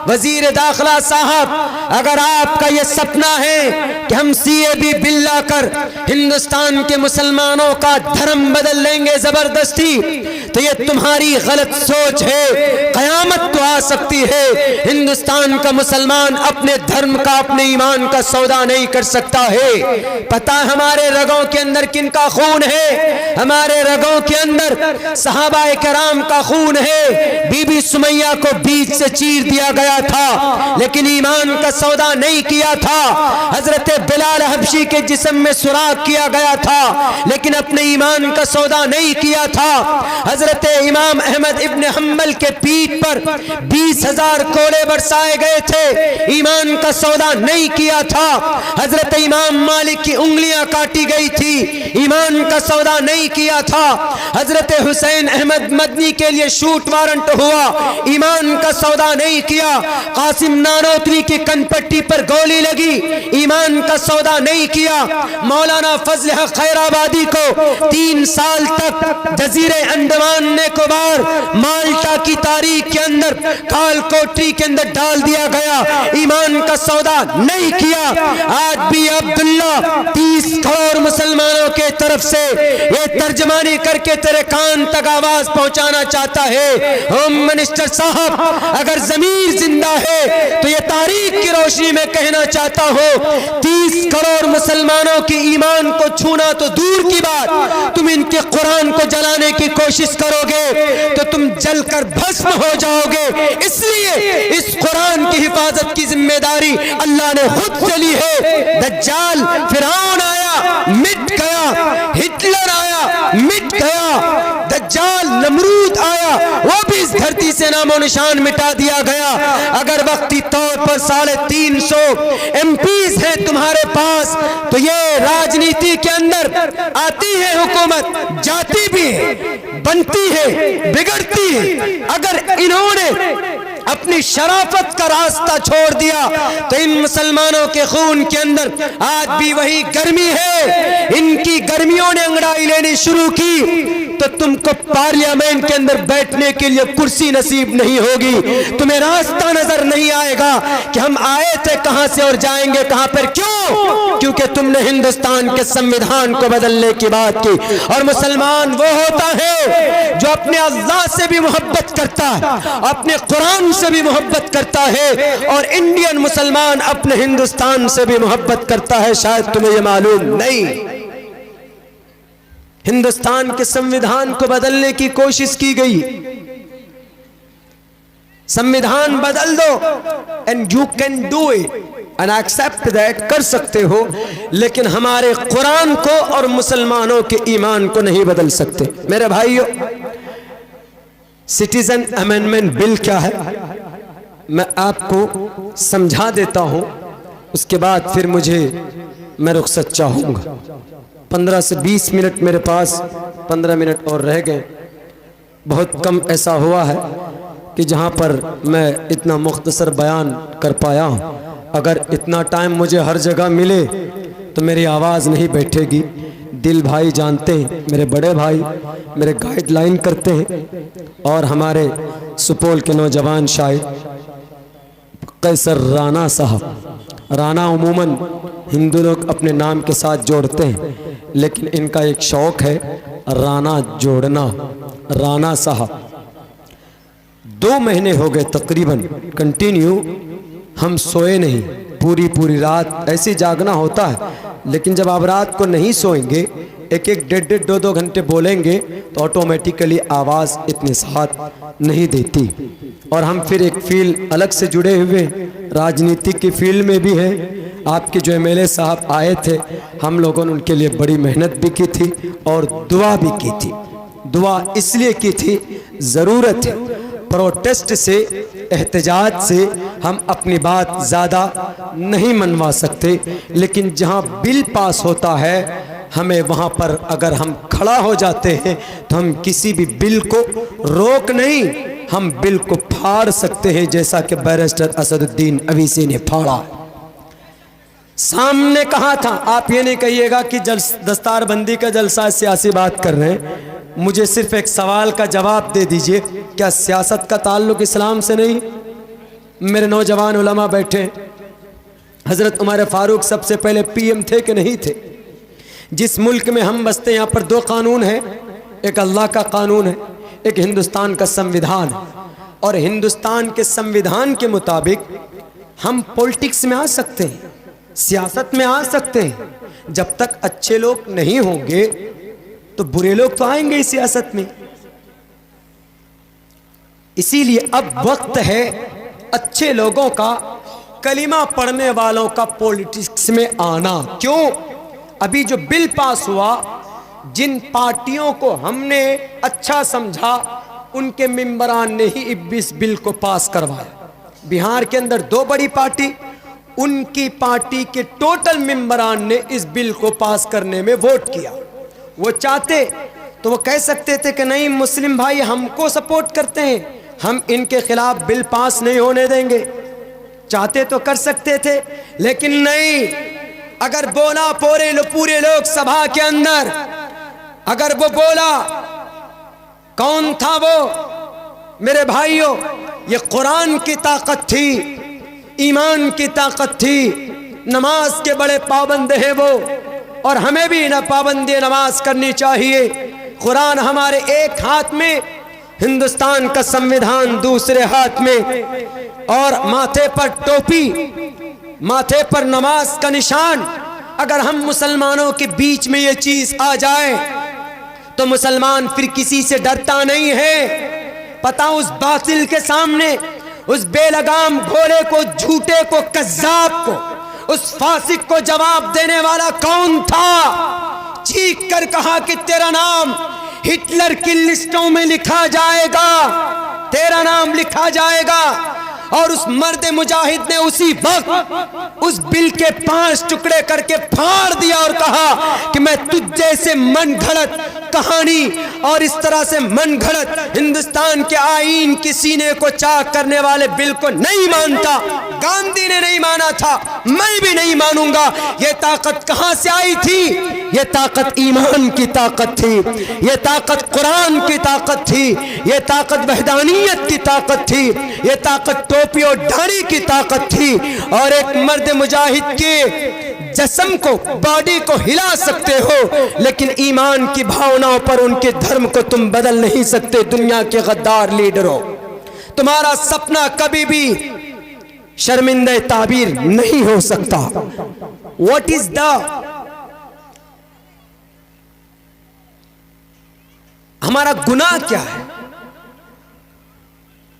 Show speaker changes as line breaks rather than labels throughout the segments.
वजीर दाखिला साहब, अगर आपका ये सपना है कि हम CAB बिल लाकर हिंदुस्तान के मुसलमानों का धर्म बदल लेंगे जबरदस्ती, तो ये तुम्हारी गलत सोच है। कयामत तो आ सकती है, हिंदुस्तान का मुसलमान अपने धर्म का, अपने ईमान का सौदा नहीं कर सकता है। पता है हमारे रगों के अंदर किनका खून है? हमारे रगों के अंदर सहाबाए कराम का खून है। बीबी सुमैया को बीच से चीर दिया गया था, लेकिन ईमान का सौदा नहीं किया था। हजरत बिलाल हबशी के जिस्म में सुराख किया गया था, लेकिन अपने ईमान का सौदा नहीं किया था। हजरत इमाम अहमद इब्न हम्बल के पीठ पर 20,000 कोड़े बरसाए गए थे, ईमान का सौदा नहीं किया था। हजरत इमाम मालिक की उंगलियां काटी गई थी, ईमान का सौदा नहीं किया था। हजरत हुसैन अहमद मदनी के लिए शूट वारंट हुआ, ईमान का सौदा नहीं किया। कासिम नानोतवी की कनपट्टी पर गोली लगी, ईमान का सौदा नहीं किया। मौलाना फजल हक खैराबादी को 3 साल तक जजीरे अंडमान निकोबार माल्टा की तारीख के अंदर काल कोठरी के अंदर डाल दिया गया, ईमान का सौदा नहीं किया। आज भी अब्दुल्ला 30 करोड़ मुसलमानों के तरफ से ये तर्जमानी करके तेरे कान तक आवाज पहुंचाना चाहता है। होम मिनिस्टर साहब, अगर जमीर जिंदा है तो ये तारीख की रोशनी में कहना चाहता हूं, 30 करोड़ मुसलमानों के ईमान को छूना तो दूर की बात, तुम इनके कुरान को जलाने की कोशिश करोगे तो तुम जलकर भस्म हो जाओगे। इसलिए इस कुरान की हिफाजत की जिम्मेदारी अल्लाह ने खुद चली है। दज्जाल फिरौन आया, मिट गया, हिटलर आया, मिट गया, दज्जाल नमरूद आया, वो भी इस धरती से नामो निशान मिटा दिया गया। अगर वक्ती तौर पर 350 MPs हैं तुम्हारे पास, तो ये राजनीति के अंदर आती है हुकूमत, जाती भी है, बनती है, बिगड़ती है। अगर इन्होंने अपनी शराफत का रास्ता छोड़ दिया तो इन मुसलमानों के खून के अंदर आज भी वही गर्मी है। इनकी गर्मियों ने अंगड़ाई लेनी शुरू की तो तुमको पार्लियामेंट के अंदर बैठने के लिए कुर्सी नसीब नहीं होगी, तुम्हें रास्ता नजर नहीं आएगा कि हम आए थे कहां से और जाएंगे कहां पर। क्यों? क्योंकि तुमने हिंदुस्तान के संविधान को बदलने की बात की। और मुसलमान वो होता है जो अपने अल्लाह से भी मोहब्बत करता है, अपने कुरान से भी मोहब्बत करता है, और इंडियन मुसलमान अपने हिंदुस्तान से भी मोहब्बत करता है। शायद तुम्हें यह मालूम नहीं। हिंदुस्तान के संविधान को बदलने की कोशिश की गई, संविधान बदल दो and you can do it and accept that, कर सकते हो, लेकिन हमारे कुरान को और मुसलमानों के ईमान को नहीं बदल सकते। मेरे भाइयों, सिटीजन अमेंडमेंट बिल क्या है मैं आपको समझा देता हूं, उसके बाद फिर मैं रुखसत चाहूंगा। 15 से 20 मिनट मेरे पास, 15 मिनट और रह गए। बहुत कम ऐसा हुआ है कि जहां पर मैं इतना मुख्तसर बयान कर पाया हूं। अगर इतना टाइम मुझे हर जगह मिले तो मेरी आवाज़ नहीं बैठेगी। दिल भाई जानते हैं, मेरे बड़े भाई मेरे गाइडलाइन करते हैं, और हमारे सुपौल के नौजवान शायर कैसर राणा साहब, राणा उमूमन हिंदू लोग अपने नाम के साथ जोड़ते हैं, लेकिन इनका एक शौक है राणा जोड़ना। राणा साहब 2 महीने हो गए तकरीबन कंटिन्यू, हम सोए नहीं, पूरी रात ऐसे जागना होता है। लेकिन जब आप रात को नहीं सोएंगे, 1-1, 1.5, 2-2 घंटे बोलेंगे तो ऑटोमेटिकली आवाज़ इतने साथ नहीं देती। और हम फिर एक फील्ड अलग से जुड़े हुए, राजनीति की फील्ड में भी है। आपके जो MLA साहब आए थे, हम लोगों ने उनके लिए बड़ी मेहनत भी की थी और दुआ भी की थी। दुआ इसलिए की थी, ज़रूरत है, प्रोटेस्ट से, एहतजाज से हम अपनी बात ज़्यादा नहीं मनवा सकते, लेकिन जहां बिल पास होता है हमें वहां पर अगर हम खड़ा हो जाते हैं तो हम किसी भी बिल को रोक नहीं, हम बिल को फाड़ सकते हैं, जैसा कि बैरिस्टर असदुद्दीन अवीसी ने फाड़ा। सामने कहा था, आप ये नहीं कहिएगा कि दस्तारबंदी का जलसा सियासी बात कर रहे हैं। मुझे सिर्फ एक सवाल का जवाब दे दीजिए, क्या सियासत का ताल्लुक इस्लाम से नहीं? मेरे नौजवान उलमा बैठे, हज़रत उमर फारूक सबसे पहले पीएम थे कि नहीं थे? जिस मुल्क में हम बसते यहाँ पर दो कानून हैं, एक अल्लाह का कानून है, एक हिंदुस्तान का संविधान है। और हिंदुस्तान के संविधान के मुताबिक हम पॉलिटिक्स में आ सकते हैं, सियासत में आ सकते हैं। जब तक अच्छे लोग नहीं होंगे तो बुरे लोग तो आएंगे इस सियासत में। इसीलिए अब वक्त है अच्छे लोगों का, कलिमा पढ़ने वालों का पॉलिटिक्स में आना। क्यों? अभी जो बिल पास हुआ, जिन पार्टियों को हमने अच्छा समझा उनके मेंबरान ने ही इस बिल को पास करवाया। बिहार के अंदर दो बड़ी पार्टी, उनकी पार्टी के टोटल मेंबरान ने इस बिल को पास करने में वोट किया। वो चाहते तो वो कह सकते थे कि नहीं, मुस्लिम भाई हमको सपोर्ट करते हैं, हम इनके खिलाफ बिल पास नहीं होने देंगे। चाहते तो कर सकते थे, लेकिन नहीं। अगर बोला पूरे लोकसभा के अंदर, अगर वो बोला, कौन था वो? मेरे भाइयों, ये कुरान की ताकत थी, ईमान की ताकत थी। नमाज के बड़े पाबंद हैं वो, और हमें भी ना पाबंदी नमाज करनी चाहिए। कुरान हमारे एक हाथ में, हिंदुस्तान का संविधान दूसरे हाथ में, और माथे पर टोपी, माथे पर नमाज का निशान। अगर हम मुसलमानों के बीच में ये चीज आ जाए तो मुसलमान फिर किसी से डरता नहीं है। पता उस बातिल के सामने, उस बेलगाम घोड़े को, झूठे को, कज़्ज़ाब को, उस फासिक को जवाब देने वाला कौन था? चीख कर कहा कि तेरा नाम हिटलर की लिस्टों में लिखा जाएगा, तेरा नाम लिखा जाएगा। और उस मर्द मुजाहिद ने उसी वक्त उस बिल के 5 टुकड़े करके फाड़ दिया और कहा कि मैं तुझ जैसे मन घड़त कहानी और इस तरह से मन घड़त हिंदुस्तान के आईन के सीने को चाक करने वाले बिल को नहीं मानता। गांधी ने नहीं माना था, मैं भी नहीं मानूंगा। ये ताकत कहां से आई थी? ये ताकत ईमान की ताकत थी, ये ताकत कुरान की ताकत थी, ये ताकत वहदानियत की ताकत थी, ये ताकत टोपी और दाढ़ी की ताकत थी। और एक मर्द मुजाहिद के जिस्म को, बॉडी को हिला सकते हो, लेकिन ईमान की भावनाओं पर, उनके धर्म को तुम बदल नहीं सकते। दुनिया के गद्दार लीडरों, तुम्हारा सपना कभी भी शर्मिंदा ताबीर नहीं हो सकता। व्हाट इज द, हमारा गुनाह क्या है?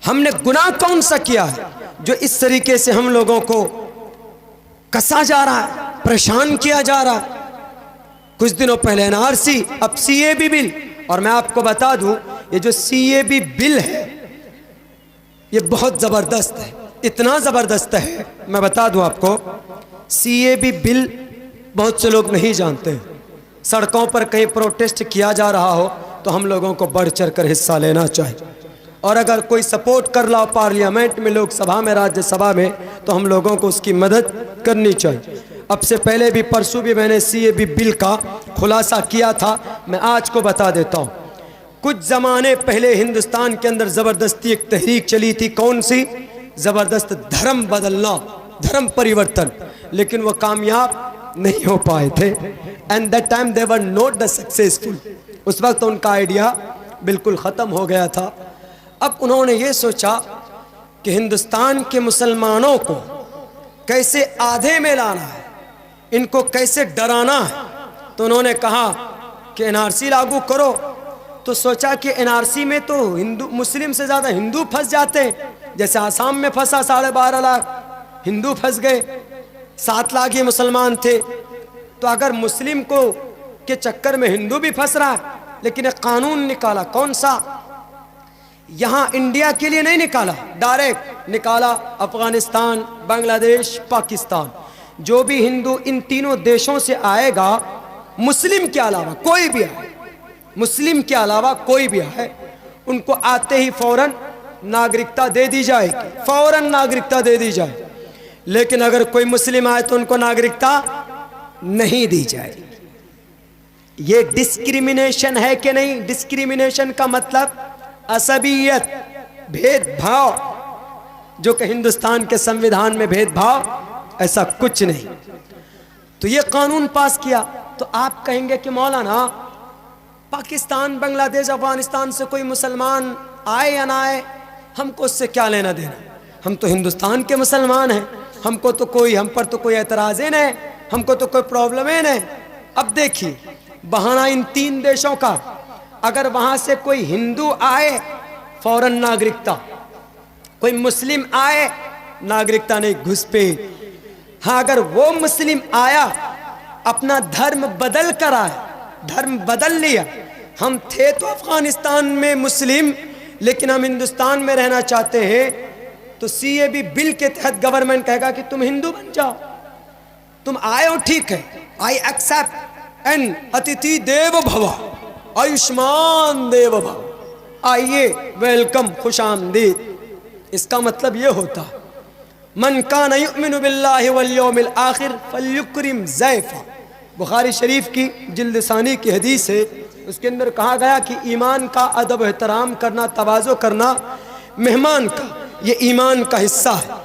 हमने गुनाह कौन सा किया है जो इस तरीके से हम लोगों को कसा जा रहा है, परेशान किया जा रहा है? कुछ दिनों पहले एनआरसी, अब सीएबी बिल। और मैं आपको बता दूं, ये जो सीएबी बिल है ये बहुत जबरदस्त है, इतना जबरदस्त है, मैं बता दूं आपको। सीएबी बिल बहुत से लोग नहीं जानते। सड़कों पर कहीं प्रोटेस्ट किया जा रहा हो तो हम लोगों को बढ़ चढ़ कर हिस्सा लेना चाहिए। और अगर कोई सपोर्ट कर रहा हो पार्लियामेंट में, लोकसभा में, राज्यसभा में, तो हम लोगों को उसकी मदद करनी चाहिए। अब से पहले भी, परसों भी मैंने सीएबी बिल का खुलासा किया था, मैं आज को बता देता हूँ। कुछ ज़माने पहले हिंदुस्तान के अंदर ज़बरदस्ती एक तहरीक चली थी। कौन सी? ज़बरदस्त धर्म बदलना, धर्म परिवर्तन, लेकिन वो कामयाब नहीं हो पाए थे। And that time they were not the successful. उस वक्त उनका आइडिया बिल्कुल ख़त्म हो गया था। अब उन्होंने ये सोचा कि हिंदुस्तान के मुसलमानों को कैसे आधे में लाना है, इनको कैसे डराना है। तो उन्होंने कहा कि एनआरसी लागू करो। तो सोचा कि एनआरसी में तो हिंदू, मुस्लिम से ज़्यादा हिंदू फंस जाते हैं। जैसे आसाम में फंसा 12.5 लाख हिंदू फंस गए, 7 लाख ही मुसलमान थे। तो अगर मुस्लिम को के चक्कर में हिंदू भी फंस रहा है, लेकिन एक कानून निकाला। कौन सा? यहाँ इंडिया के लिए नहीं निकाला, डायरेक्ट निकाला अफगानिस्तान, बांग्लादेश, पाकिस्तान। जो भी हिंदू इन तीनों देशों से आएगा, मुस्लिम के अलावा कोई भी आए, मुस्लिम के अलावा कोई भी आए, उनको आते ही फौरन नागरिकता दे दी जाएगी, फौरन नागरिकता दे दी जाए। लेकिन अगर कोई मुस्लिम आए तो उनको नागरिकता नहीं दी जाएगी। ये डिस्क्रिमिनेशन है कि नहीं? डिस्क्रिमिनेशन का मतलब असबियत, भेदभाव। जो कि हिंदुस्तान के संविधान में भेदभाव ऐसा कुछ नहीं। तो ये कानून पास किया। तो आप कहेंगे कि मौलाना पाकिस्तान, बांग्लादेश, अफगानिस्तान से कोई मुसलमान आए या ना आए, हमको उससे क्या लेना देना, हम तो हिंदुस्तान के मुसलमान हैं, हम पर तो कोई एतराज़ ही नहीं, हमको तो कोई प्रॉब्लम ही नहीं। अब देखिए बहाना इन 3 देशों का, अगर वहाँ से कोई हिंदू आए फौरन नागरिकता, कोई मुस्लिम आए नागरिकता नहीं, घुसपैठ। हाँ, अगर वो मुस्लिम आया अपना धर्म बदल कर आया, धर्म बदल लिया, हम थे तो अफगानिस्तान में मुस्लिम लेकिन हम हिंदुस्तान में रहना चाहते हैं, तो CAB बिल के तहत गवर्नमेंट कहेगा कि तुम हिंदू बन जाओ, तुम आए हो ठीक है, आई एक्सेप्ट एंड अतिथि देव भव, आयुष्मान देव भव, आइए, वेलकम, खुशामदीद। इसका मतलब ये होता मन कान युमिनु बिल्लाहि वल यौमिल आखिर फल्युक्रिम ज़ैफ़ा। बुखारी शरीफ की जिल्द सानी की हदीस है, उसके अंदर कहा गया कि ईमान का अदब एहतराम करना, तवाज़ो करना मेहमान का, ये ईमान का हिस्सा है।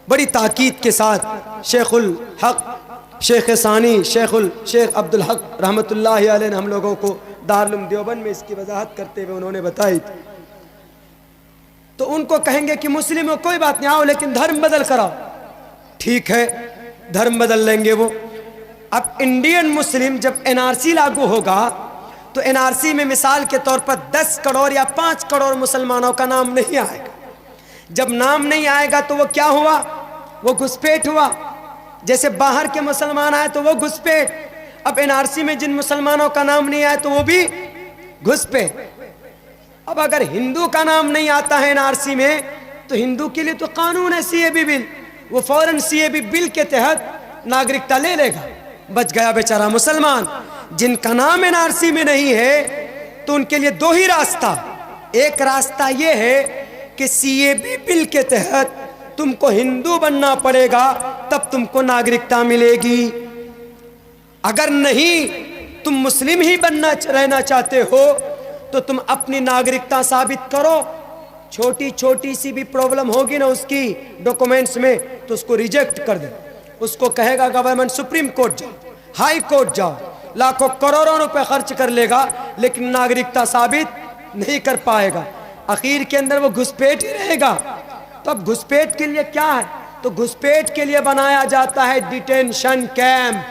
बड़ी ताकीद के साथ शेखुल हक, शेख सानी, शेख अब्दुल हक रहमतुल्लाहि अलैह ने हम लोगों को दारुल देवबंद में इसकी वजाहत करते हुए उन्होंने बताई थी। तो उनको कहेंगे कि मुस्लिम हो कोई बात नहीं, आओ लेकिन धर्म बदल कराओ, ठीक है, धर्म बदल लेंगे वो। अब इंडियन मुस्लिम जब NRC लागू होगा तो NRC में मिसाल के तौर पर 10 करोड़ या 5 करोड़ मुसलमानों का नाम नहीं आएगा। जब नाम नहीं आएगा तो वो क्या हुआ, वो घुसपैठ हुआ। जैसे बाहर के मुसलमान आए तो वो घुसपैठ, अब NRC में जिन मुसलमानों का नाम नहीं आया तो वो भी घुसपैठ। अब अगर हिंदू का नाम नहीं आता है NRC में तो हिंदू के लिए तो कानून है CAB बिल, वो फौरन CAB बिल के तहत नागरिकता ले लेगा, बच गया बेचारा मुसलमान। जिनका नाम NRC में नहीं है तो उनके लिए 2 ही रास्ता, एक रास्ता ये है कि CAB बिल के तहत तुमको हिंदू बनना पड़ेगा तब तुमको नागरिकता मिलेगी, अगर नहीं तुम मुस्लिम ही रहना चाहते हो तो तुम अपनी नागरिकता साबित करो। छोटी छोटी सी भी प्रॉब्लम होगी ना उसकी डॉक्यूमेंट्स में तो उसको रिजेक्ट कर दे, उसको कहेगा गवर्नमेंट सुप्रीम कोर्ट जाओ, हाई कोर्ट जाओ, लाखों करोड़ों रुपए खर्च कर लेगा लेकिन नागरिकता साबित नहीं कर पाएगा, आखिर के अंदर वो घुसपैठ ही रहेगा। तो अब घुसपैठ के लिए क्या है, तो घुसपैठ के लिए बनाया जाता है डिटेंशन कैंप,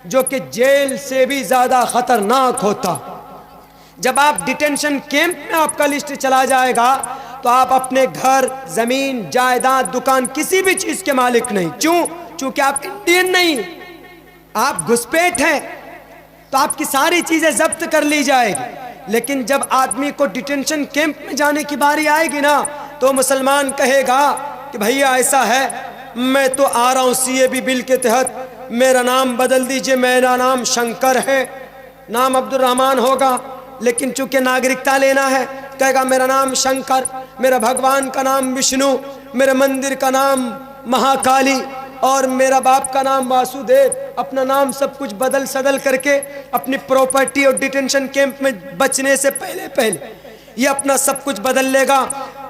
जो कि जेल से भी ज्यादा खतरनाक होता। जब आप डिटेंशन कैंप में आपका लिस्ट चला जाएगा तो आप अपने घर, जमीन, जायदाद, दुकान, किसी भी चीज के मालिक नहीं। क्यों? चूंकि आप इंडियन नहीं, आप घुसपैठ हैं, तो आपकी सारी चीजें जब्त कर ली जाएगी। लेकिन जब आदमी को डिटेंशन कैंप में जाने की बारी आएगी ना तो मुसलमान कहेगा कि भैया ऐसा है, मैं तो आ रहा हूँ CAB बिल के तहत, मेरा नाम बदल दीजिए, मेरा नाम शंकर है, नाम अब्दुल रहमान होगा, लेकिन चूंकि नागरिकता लेना है कहेगा मेरा नाम शंकर, मेरा भगवान का नाम विष्णु, मेरे मंदिर का नाम महाकाली और मेरा बाप का नाम वासुदेव। अपना नाम सब कुछ बदल सदल करके अपनी प्रॉपर्टी और डिटेंशन कैंप में बचने से पहले ये अपना सब कुछ बदल लेगा।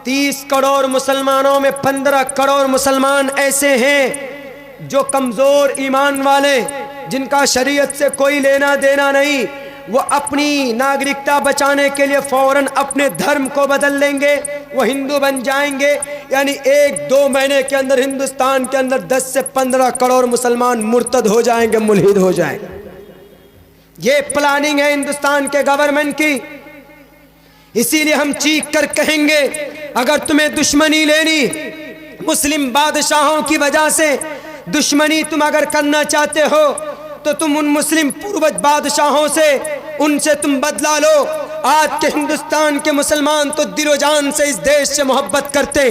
30 करोड़ मुसलमानों में 15 करोड़ मुसलमान ऐसे हैं जो कमजोर ईमान वाले, जिनका शरीयत से कोई लेना देना नहीं, वो अपनी नागरिकता बचाने के लिए फौरन अपने धर्म को बदल लेंगे, वो हिंदू बन जाएंगे। यानी 1-2 महीने के अंदर हिंदुस्तान के अंदर 10 से 15 करोड़ मुसलमान मुर्तद हो जाएंगे, मुल्हिद हो जाएंगे। ये प्लानिंग है हिंदुस्तान के गवर्नमेंट की। इसीलिए हम चीख कर कहेंगे, अगर तुम्हें दुश्मनी लेनी मुस्लिम बादशाहों की वजह से, दुश्मनी तुम अगर करना चाहते हो तो तुम उन मुस्लिम पूर्वज बादशाहों से, उनसे तुम बदला लो। आज के हिंदुस्तान के मुसलमान तो दिलो जान से इस देश से मोहब्बत करते।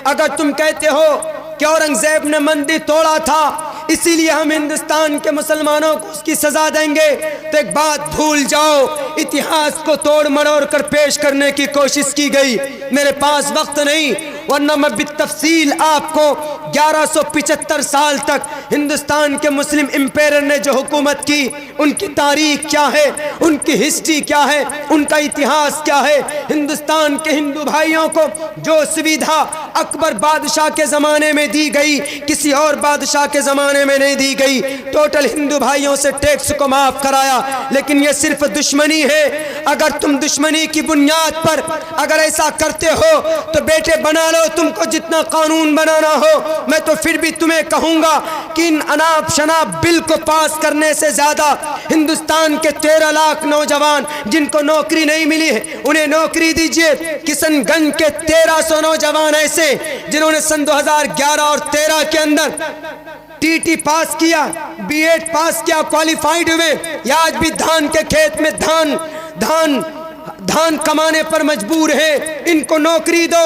अगर तुम कहते हो कि औरंगजेब ने मंदिर तोड़ा था इसीलिए हम हिंदुस्तान के मुसलमानों को उसकी सजा देंगे, तो एक बात भूल जाओ, इतिहास को तोड़ मरोड़ कर पेश करने की कोशिश की गई। मेरे पास वक्त नहीं, वरना मैं बितफसील आपको 1175 साल तक हिंदुस्तान के मुस्लिम एम्पायर ने जो हुकूमत की, उनकी तारीख क्या है, उनकी हिस्ट्री क्या है, उनका इतिहास क्या है। हिंदुस्तान के हिंदू भाइयों को जो सुविधा अकबर बादशाह के ज़माने में दी गई, किसी और बादशाह के ज़माने में नहीं दी गई। टोटल हिंदू भाइयों से टैक्स को माफ़ कराया, लेकिन ये सिर्फ दुश्मनी है। अगर तुम दुश्मनी की बुनियाद पर अगर ऐसा करते हो तो बेटे बना लो तुमको जितना कानून बनाना हो। मैं तो फिर भी तुम्हें कहूँगा कि इन अनाप शनाप बिल को पास करने से ज़्यादा हिंदुस्तान के 13 लाख नौजवान जिनको नौकरी नहीं मिली है उन्हें नौकरी दीजिए। किशनगंज के 1300 नौजवान ऐसे जिन्होंने सन 2011 और 13 के अंदर टीटी पास किया, बीएड पास किया, क्वालिफाइड हुए, या आज भी धान के खेत में धान कमाने पर मजबूर है। इनको नौकरी दो,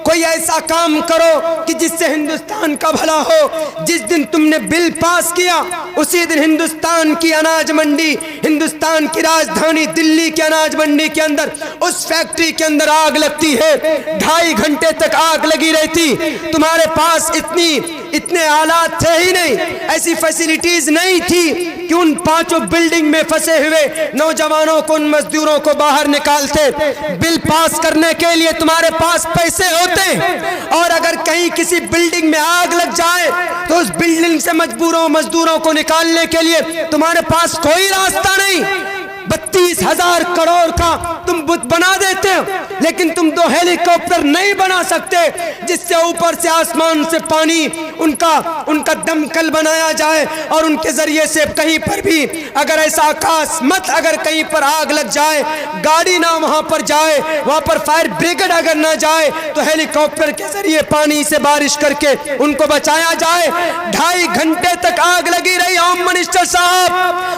कोई ऐसा काम करो कि जिससे हिंदुस्तान का भला हो। जिस दिन तुमने बिल पास किया उसी दिन हिंदुस्तान की अनाज मंडी, हिंदुस्तान की राजधानी दिल्ली की अनाज मंडी के अंदर उस फैक्ट्री के अंदर आग लगती है। 2.5 घंटे तक आग लगी रहती। तुम्हारे पास इतने आलात थे ही नहीं, ऐसी फैसिलिटीज नहीं थी कि उन 5 बिल्डिंग में फंसे हुए नौजवानों को, उन मजदूरों को बाहर निकालते। बिल पास करने के लिए तुम्हारे पास पैसे होते, और अगर कहीं किसी बिल्डिंग में आग लग जाए तो उस बिल्डिंग से मजदूरों को निकालने के लिए तुम्हारे पास कोई रास्ता नहीं। 32,000 करोड़ का तुम बुत बना देते हो, लेकिन तुम 2 हेलीकॉप्टर नहीं बना सकते जिससे ऊपर से आसमान से पानी उनका दमकल बनाया जाए और उनके जरिए से कहीं पर भी अगर ऐसा अकस्मात अगर कहीं पर आग लग जाए, गाड़ी ना वहां पर जाए, वहां पर फायर ब्रिगेड अगर ना जाए तो हेलीकॉप्टर के जरिए पानी से बारिश करके उनको बचाया जाए। 2.5 घंटे तक आग लगी रही। होम मिनिस्टर साहब,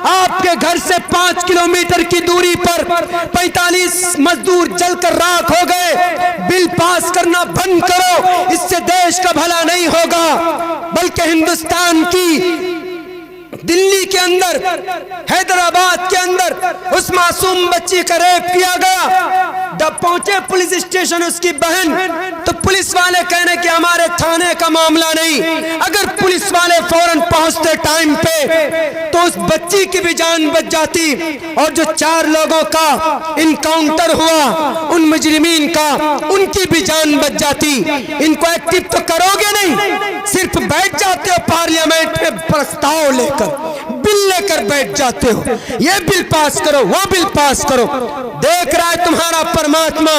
आपके घर से 5 किलोमीटर की दूरी पर 45 मजदूर जलकर राख हो गए। बिल पास करना बंद करो, इससे देश का भला नहीं होगा, बल्कि हिंदुस्तान की दिल्ली के अंदर, हैदराबाद के अंदर उस मासूम बच्ची का रेप किया गया। जब पहुंचे पुलिस स्टेशन उसकी बहन, तो पुलिस वाले कहने कि हमारे थाने का मामला नहीं। अगर पुलिस वाले फौरन पहुंचते टाइम पे तो उस बच्ची की भी जान बच जाती। और जो 4 लोगों का इनकाउंटर हुआ, उन मुजरिमीन का, उनकी भी जान बच जाती। इनको एक्टिव तो करोगे नहीं, सिर्फ बैठ जाते हो पार्लियामेंट में प्रस्ताव लेकर, बिल लेकर बैठ जाते हो, ये बिल पास करो, वो बिल पास करो। देख रहा है तुम्हारा परमात्मा,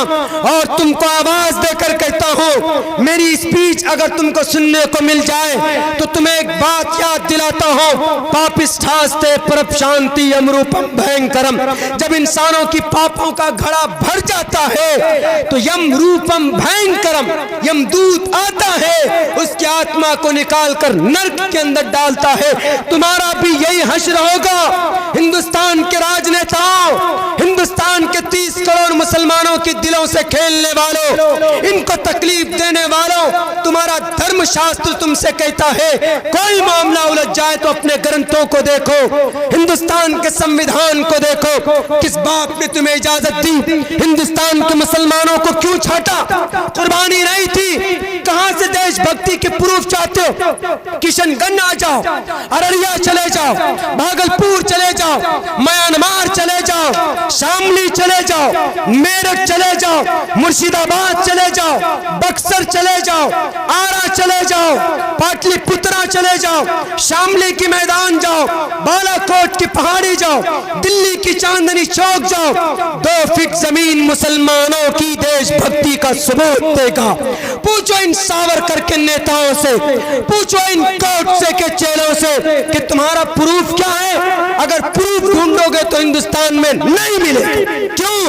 और तुमको आवाज देकर कहता हूं, मेरी स्पीच अगर तुमको सुनने को मिल जाए तो तुम्हें एक बात याद दिलाता हूं, पापिष्ठास्ते परपशांति यमरूपम भयंकरम। जब इंसानों की पापों का घड़ा भर जाता है तो यम रूपम भयंकरम, यमदूत आता है, उसकी आत्मा को निकाल कर नर्क के अंदर डालता है। तुम्हारा भी यही हश्र होगा। हिंदुस्तान के राजनेताओं, हिंदुस्तान के 30 करोड़ मुसलमानों के दिलों से खेलने वालों, इनको तकलीफ देने वालों, तुम्हारा धर्मशास्त्र तुमसे कहता है कोई मामला उलझ जाए तो अपने ग्रंथों को देखो, हिंदुस्तान के संविधान को देखो, किस बाप ने तुम्हें इजाजत दी? हिंदुस्तान के मुसलमानों को क्यों छाटा? कुर्बानी नहीं थी? कहां से देशभक्ति के प्रूफ चाहते हो? किशनगंज आ जाओ, अररिया चले जाओ, भागलपुर चले जाओ, म्यांमार चले जाओ, शामली चले जाओ, मेरठ चले जाओ, मुर्शिदाबाद चले जाओ, बक्सर चले जाओ, आरा चले जाओ, पाटलिपुत्रा चले जाओ, शामली की मैदान जाओ, बालाकोट की पहाड़ी जाओ, दिल्ली की चांदनी चौक जाओ। 2 फीट जमीन मुसलमानों की देशभक्ति का सबूत देगा। पूछो इन सावरकर के नेताओं से, पूछो इन कोटसे के चेलों से कि तुम्हारा प्रूफ क्या है। अगर प्रूफ ढूंढोगे तो हिंदुस्तान में नहीं मिलेगा। क्यों?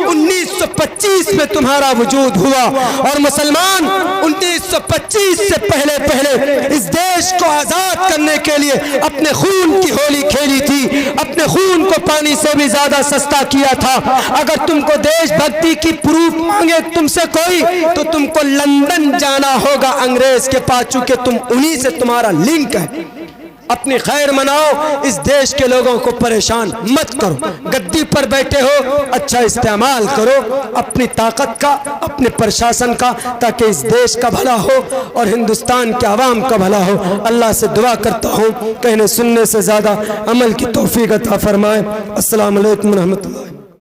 1925 में तुम्हारा वजूद हुआ, और मुसलमान 1925 से पहले इस देश को आजाद करने के लिए अपने खून की होली खेली थी, अपने खून को पानी से भी ज्यादा सस्ता किया था। अगर तुमको देशभक्ति की प्रूफ मांगे तुमसे कोई, तो तुमको लंदन जाना होगा अंग्रेज के पास, चूंकि तुम उन्हीं से तुम्हारा लिंक है। अपनी खैर मनाओ, इस देश के लोगों को परेशान मत करो। गद्दी पर बैठे हो, अच्छा इस्तेमाल करो अपनी ताकत का, अपने प्रशासन का, ताकि इस देश का भला हो और हिंदुस्तान के आवाम का भला हो। अल्लाह से दुआ करता हूँ कहने सुनने से ज़्यादा अमल की तौफीक अता फरमाए। अस्सलाम वालेकुम रहमतुल्लाह।